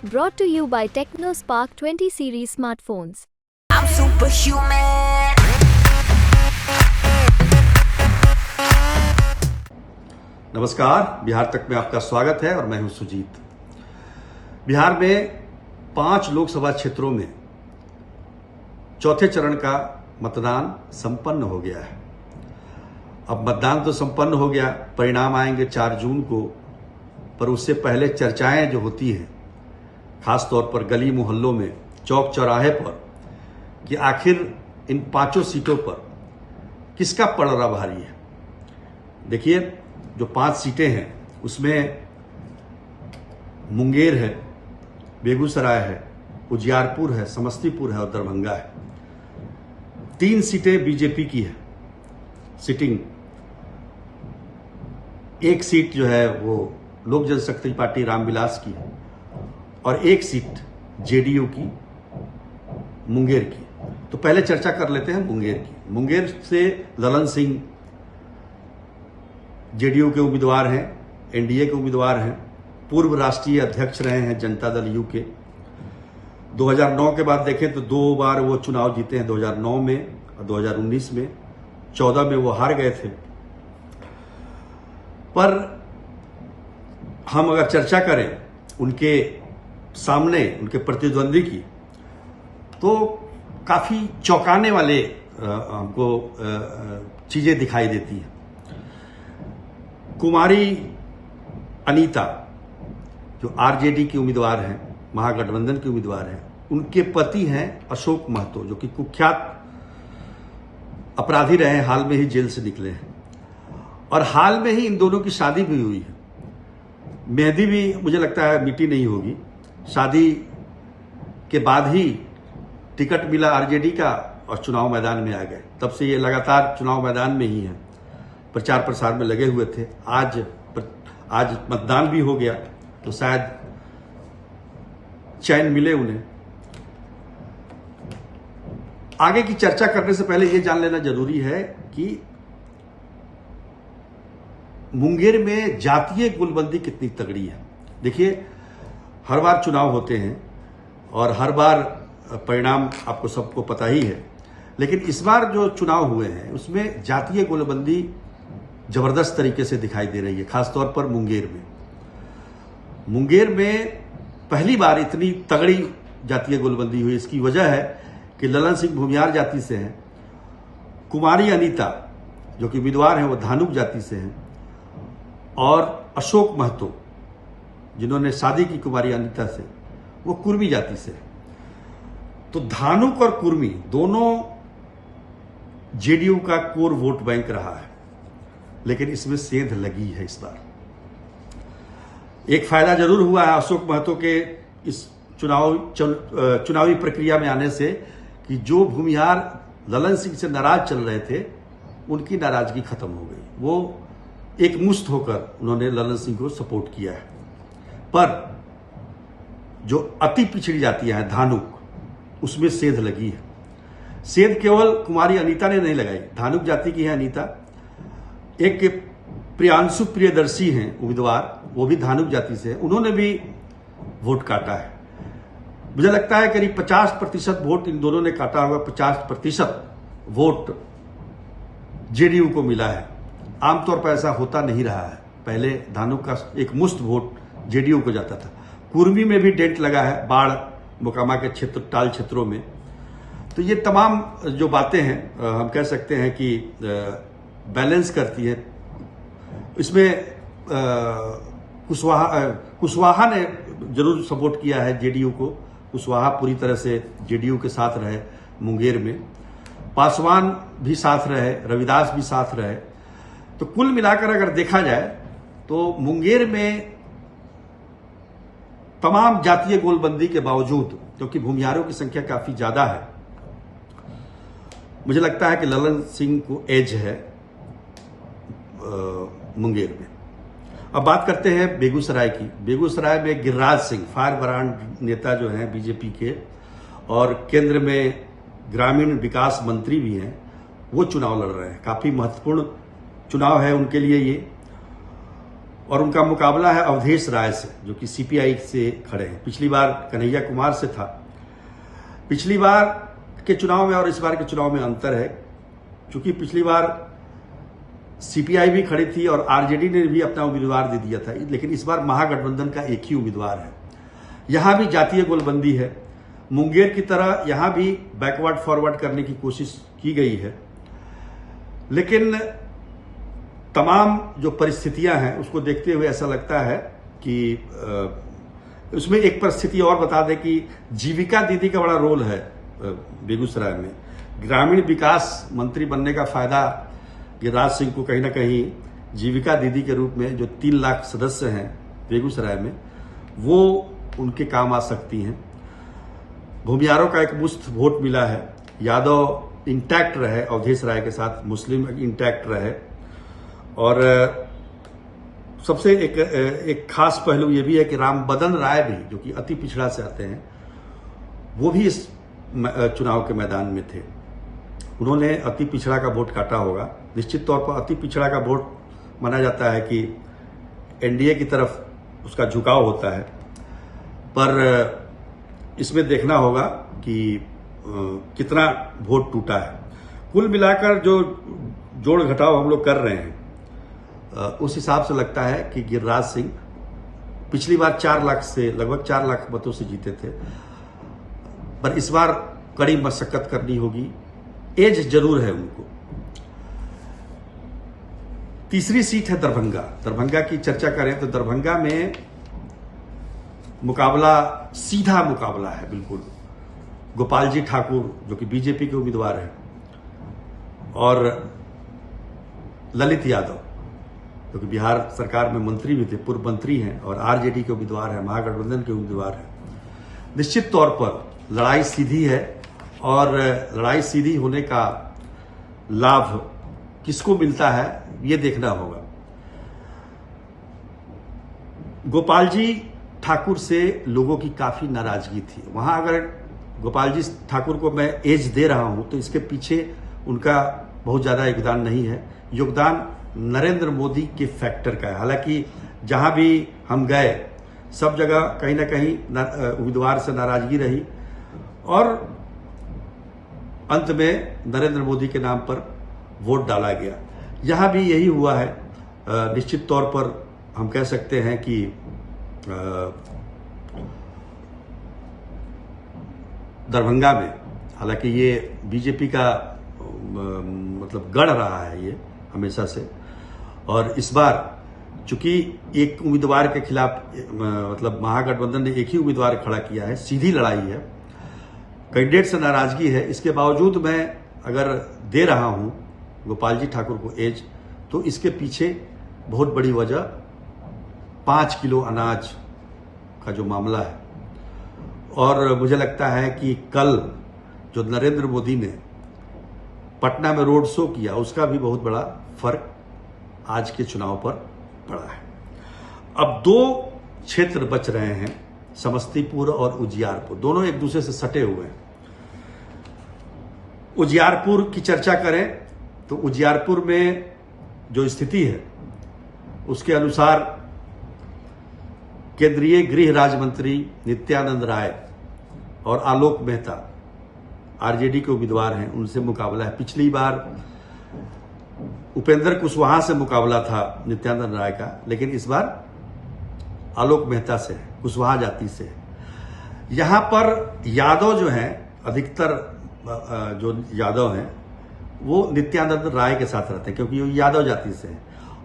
Brought to you by TechnoSpark 20 series smartphones. I'm superhuman. नमस्कार, बिहार तक में आपका स्वागत है और मैं हूं सुजीत। बिहार में 5 लोकसभा क्षेत्रों में चौथे चरण का मतदान संपन्न हो गया है। अब मतदान तो संपन्न हो गया, परिणाम आएंगे 4 जून को, पर उससे पहले चर्चाएं जो होती हैं खासतौर पर गली मोहल्लों में, चौक चौराहे पर, कि आखिर इन 5 सीटों पर किसका पलड़ा भारी है। देखिए, जो 5 सीटें हैं उसमें मुंगेर है, बेगूसराय है, उजियारपुर है, समस्तीपुर है और दरभंगा है। 3 सीटें बीजेपी की है सिटिंग। एक सीट जो है वो लोक जनशक्ति पार्टी रामविलास की है और एक सीट जेडीयू की मुंगेर की। तो पहले चर्चा कर लेते हैं मुंगेर की। मुंगेर से ललन सिंह जेडीयू के उम्मीदवार हैं, एनडीए के उम्मीदवार हैं, पूर्व राष्ट्रीय अध्यक्ष रहे हैं जनता दल यू के। 2009 के बाद देखें तो 2 बार वो चुनाव जीते हैं, 2009 में और 2019 में। 14 में वो हार गए थे। पर हम अगर चर्चा करें उनके सामने, उनके प्रतिद्वंदी की, तो काफी चौंकाने वाले हमको चीजें दिखाई देती हैं। कुमारी अनीता जो आरजेडी की उम्मीदवार हैं, महागठबंधन के उम्मीदवार हैं, उनके पति हैं अशोक महतो, जो कि कुख्यात अपराधी रहे हैं, हाल में ही जेल से निकले हैं। और हाल में ही इन दोनों की शादी भी हुई है। मेहंदी भी मुझे लगता है मिटी नहीं होगी। शादी के बाद ही टिकट मिला आरजेडी का और चुनाव मैदान में आ गए। तब से ये लगातार चुनाव मैदान में ही हैं, प्रचार प्रसार में लगे हुए थे। आज मतदान भी हो गया तो शायद चैन मिले उन्हें। आगे की चर्चा करने से पहले यह जान लेना जरूरी है कि मुंगेर में जातीय गुलबंदी कितनी तगड़ी है। देखिए, हर बार चुनाव होते हैं और हर बार परिणाम आपको सबको पता ही है, लेकिन इस बार जो चुनाव हुए हैं उसमें जातीय गुलबंदी जबरदस्त तरीके से दिखाई दे रही है, खासतौर पर मुंगेर में। मुंगेर में पहली बार इतनी तगड़ी जातीय गुलबंदी हुई। इसकी वजह है कि ललन सिंह भूमियार जाति से हैं, कुमारी अनीता जो कि उम्मीदवार हैं वो धानुक जाति से हैं, और अशोक महतो जिन्होंने शादी की कुमारी अनीता से, वो कुर्मी जाति से हैं। तो धानुक और कुर्मी दोनों जेडीयू का कोर वोट बैंक रहा है, लेकिन इसमें सेंध लगी है इस बार। एक फायदा जरूर हुआ है अशोक महतो के इस चुनावी प्रक्रिया में आने से, कि जो भूमिहार ललन सिंह से नाराज चल रहे थे उनकी नाराजगी खत्म हो गई। वो एक मुश्त होकर उन्होंने ललन सिंह को सपोर्ट किया है। पर जो अति पिछड़ी जातियां हैं धानुक, उसमें सेंध लगी है। सेंध केवल कुमारी अनीता ने नहीं लगाई, धानुक जाति की है अनीता। एक प्रियांशु प्रियदर्शी हैं उम्मीदवार, वो भी धानुक जाति से है, उन्होंने भी वोट काटा है। मुझे लगता है करीब 50% वोट इन दोनों ने काटा होगा। 50% वोट जेडीयू को मिला है। आमतौर पर ऐसा होता नहीं रहा है। पहले धानुक का एक मुश्त वोट जेडीयू को जाता था। कुर्मी में भी डेंट लगा है, बाढ़ मोकामा के क्षेत्र, टाल क्षेत्रों में। तो ये तमाम जो बातें हैं हम कह सकते हैं कि बैलेंस करती है। इसमें कुशवाहा ने जरूर सपोर्ट किया है जेडीयू को। कुशवाहा पूरी तरह से जेडीयू के साथ रहे मुंगेर में। पासवान भी साथ रहे, रविदास भी साथ रहे। तो कुल मिलाकर अगर देखा जाए तो मुंगेर में तमाम जातीय गोलबंदी के बावजूद, क्योंकि भूमिहारों की संख्या काफी ज्यादा है, मुझे लगता है कि ललन सिंह को एज है मुंगेर में। अब बात करते हैं बेगूसराय की। बेगूसराय में गिरिराज सिंह, फायर ब्रांड नेता जो हैं बीजेपी के और केंद्र में ग्रामीण विकास मंत्री भी हैं, वो चुनाव लड़ रहे हैं। काफी महत्वपूर्ण चुनाव है उनके लिए ये। और उनका मुकाबला है अवधेश राय से, जो कि सीपीआई से खड़े हैं। पिछली बार कन्हैया कुमार से था। पिछली बार के चुनाव में और इस बार के चुनाव में अंतर है, क्योंकि पिछली बार सीपीआई भी खड़ी थी और आरजेडी ने भी अपना उम्मीदवार दे दिया था, लेकिन इस बार महागठबंधन का एक ही उम्मीदवार है। यहां भी जातीय गोलबंदी है। मुंगेर की तरह यहां भी बैकवर्ड फॉरवर्ड करने की कोशिश की गई है, लेकिन तमाम जो परिस्थितियां हैं उसको देखते हुए ऐसा लगता है कि उसमें एक परिस्थिति और बता दें कि जीविका दीदी का बड़ा रोल है बेगूसराय में। ग्रामीण विकास मंत्री बनने का फायदा गिरिराज सिंह को कहीं ना कहीं जीविका दीदी के रूप में, जो 3 लाख सदस्य हैं बेगूसराय में, वो उनके काम आ सकती हैं। भूमियारों का एक मुश्त वोट मिला है। यादव इंटैक्ट रहे अवधेश राय के साथ, मुस्लिम इंटैक्ट रहे। और सबसे एक खास पहलू ये भी है कि राम बदन राय भी, जो कि अति पिछड़ा से आते हैं, वो भी इस चुनाव के मैदान में थे। उन्होंने अति पिछड़ा का वोट काटा होगा। निश्चित तौर पर अति पिछड़ा का वोट माना जाता है कि एनडीए की तरफ उसका झुकाव होता है, पर इसमें देखना होगा कि कितना वोट टूटा है। कुल मिलाकर जो जोड़ घटाव हम लोग कर रहे हैं, उस हिसाब से लगता है कि गिरिराज सिंह पिछली बार 4 लाख से, लगभग 4 लाख मतों से जीते थे, पर इस बार कड़ी मशक्कत करनी होगी। एज जरूर है उनको। तीसरी सीट है दरभंगा। दरभंगा की चर्चा करें तो दरभंगा में मुकाबला, सीधा मुकाबला है बिल्कुल। गोपाल जी ठाकुर, जो कि बीजेपी के उम्मीदवार हैं, और ललित यादव, जो कि बिहार सरकार में मंत्री भी थे, पूर्व मंत्री हैं और आरजेडी के उम्मीदवार हैं, महागठबंधन के उम्मीदवार हैं। निश्चित तौर पर लड़ाई सीधी है, और लड़ाई सीधी होने का लाभ किसको मिलता है ये देखना होगा। गोपाल जी ठाकुर से लोगों की काफी नाराजगी थी। वहां अगर गोपाल जी ठाकुर को मैं एज दे रहा हूं तो इसके पीछे उनका बहुत ज्यादा योगदान नहीं है। योगदान नरेंद्र मोदी के फैक्टर का है। हालांकि जहां भी हम गए सब जगह कहीं ना कहीं उम्मीदवार से नाराजगी रही, और अंत में नरेंद्र मोदी के नाम पर वोट डाला गया। यहां भी यही हुआ है। निश्चित तौर पर हम कह सकते हैं कि दरभंगा में, हालांकि ये बीजेपी का मतलब गढ़ रहा है ये हमेशा से, और इस बार चूंकि एक उम्मीदवार के खिलाफ मतलब महागठबंधन ने एक ही उम्मीदवार खड़ा किया है, सीधी लड़ाई है, कैंडिडेट से नाराजगी है, इसके बावजूद मैं अगर दे रहा हूं गोपाल जी ठाकुर को एज, तो इसके पीछे बहुत बड़ी वजह 5 किलो अनाज का जो मामला है। और मुझे लगता है कि कल जो नरेंद्र मोदी ने पटना में रोड शो किया, उसका भी बहुत बड़ा फर्क आज के चुनाव पर पड़ा है। अब 2 क्षेत्र बच रहे हैं, समस्तीपुर और उजियारपुर। दोनों एक दूसरे से सटे हुए हैं। उजियारपुर की चर्चा करें तो उजियारपुर में जो स्थिति है उसके अनुसार केंद्रीय गृह राज्य मंत्री नित्यानंद राय और आलोक मेहता आरजेडी के उम्मीदवार हैं, उनसे मुकाबला है। पिछली बार उपेंद्र कुशवाहा से मुकाबला था नित्यानंद राय का, लेकिन इस बार आलोक मेहता से है, कुशवाहा जाति से है। यहां पर यादव जो हैं, अधिकतर जो यादव हैं वो नित्यानंद राय के साथ रहते हैं, क्योंकि वो यादव जाति से हैं,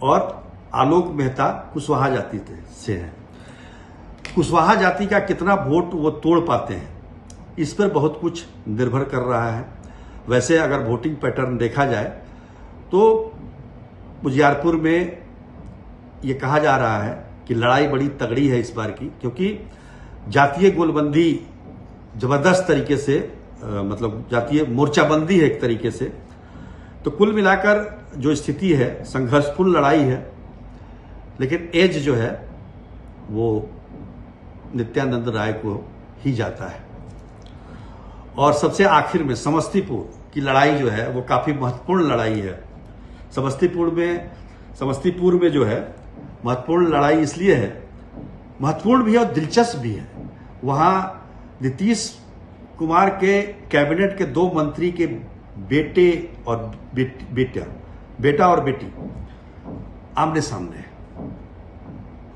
और आलोक मेहता कुशवाहा जाति से हैं। कुशवाहा जाति का कितना वोट वो तोड़ पाते हैं, इस पर बहुत कुछ निर्भर कर रहा है। वैसे अगर वोटिंग पैटर्न देखा जाए तो उजियारपुर में ये कहा जा रहा है कि लड़ाई बड़ी तगड़ी है इस बार की, क्योंकि जातीय गोलबंदी जबरदस्त तरीके से मतलब जातीय मोर्चाबंदी है एक तरीके से। तो कुल मिलाकर जो स्थिति है संघर्षपूर्ण लड़ाई है, लेकिन एज जो है वो नित्यानंद राय को ही जाता है। और सबसे आखिर में समस्तीपुर की लड़ाई जो है वो काफी महत्वपूर्ण लड़ाई है। समस्तीपुर में जो है महत्वपूर्ण लड़ाई इसलिए है, महत्वपूर्ण भी है और दिलचस्प भी है। वहां नीतीश कुमार के कैबिनेट के 2 मंत्री के बेटे और बेटा और बेटी आमने सामने है।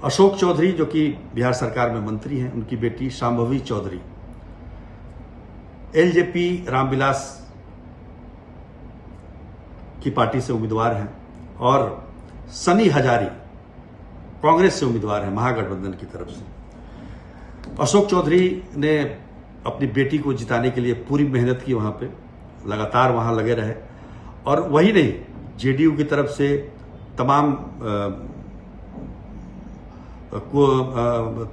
अशोक चौधरी जो कि बिहार सरकार में मंत्री हैं, उनकी बेटी शांभवी चौधरी एलजेपी रामविलास की पार्टी से उम्मीदवार हैं और सनी हजारी कांग्रेस से उम्मीदवार हैं महागठबंधन की तरफ से। अशोक चौधरी ने अपनी बेटी को जिताने के लिए पूरी मेहनत की, वहां पे लगातार वहां लगे रहे और वही नहीं, जेडीयू की तरफ से तमाम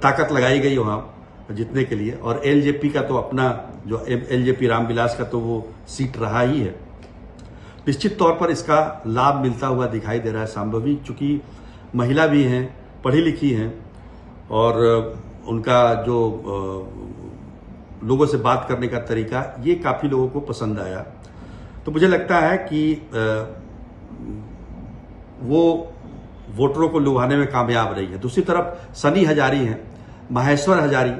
ताकत लगाई गई वहां जीतने के लिए। और एलजेपी का तो अपना जो एलजेपी रामविलास का तो वो सीट रहा ही है। निश्चित तौर पर इसका लाभ मिलता हुआ दिखाई दे रहा है शांभवी, चूंकि महिला भी हैं, पढ़ी लिखी हैं और उनका जो लोगों से बात करने का तरीका, ये काफी लोगों को पसंद आया। तो मुझे लगता है कि वो वोटरों को लुभाने में कामयाब रही है। दूसरी तरफ सनी हजारी हैं, माहेश्वर हजारी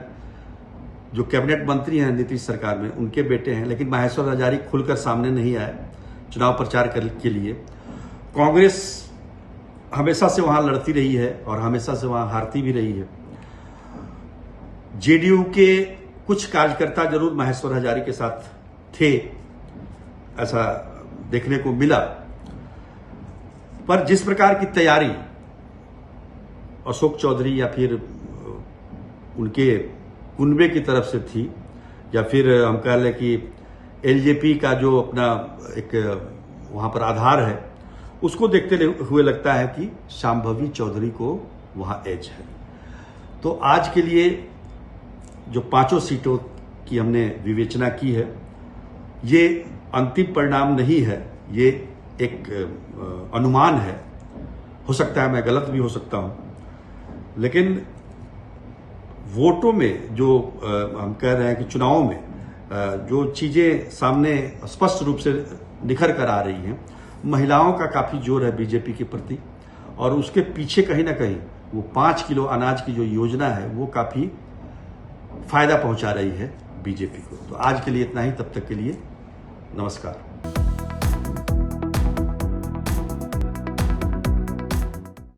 जो कैबिनेट मंत्री हैं नीतीश सरकार में, उनके बेटे हैं, लेकिन माहेश्वर हजारी खुलकर सामने नहीं आए चुनाव प्रचार के लिए। कांग्रेस हमेशा से वहां लड़ती रही है और हमेशा से वहां हारती भी रही है। जेडीयू के कुछ कार्यकर्ता जरूर माहेश्वर हजारी के साथ थे, ऐसा देखने को मिला, पर जिस प्रकार की तैयारी अशोक चौधरी या फिर उनके कुनबे की तरफ से थी, या फिर हम कह लें कि एलजेपी का जो अपना एक वहां पर आधार है, उसको देखते हुए लगता है कि शांभवी चौधरी को वहां एज है। तो आज के लिए जो 5 सीटों की हमने विवेचना की है, ये अंतिम परिणाम नहीं है, ये एक अनुमान है। हो सकता है मैं गलत भी हो सकता हूं, लेकिन वोटों में जो हम कह रहे हैं कि चुनावों में जो चीजें सामने स्पष्ट रूप से निखर कर आ रही हैं, महिलाओं का काफी जोर है बीजेपी के प्रति, और उसके पीछे कहीं ना कहीं वो 5 किलो अनाज की जो योजना है वो काफी फायदा पहुंचा रही है बीजेपी को। तो आज के लिए इतना ही, तब तक के लिए नमस्कार।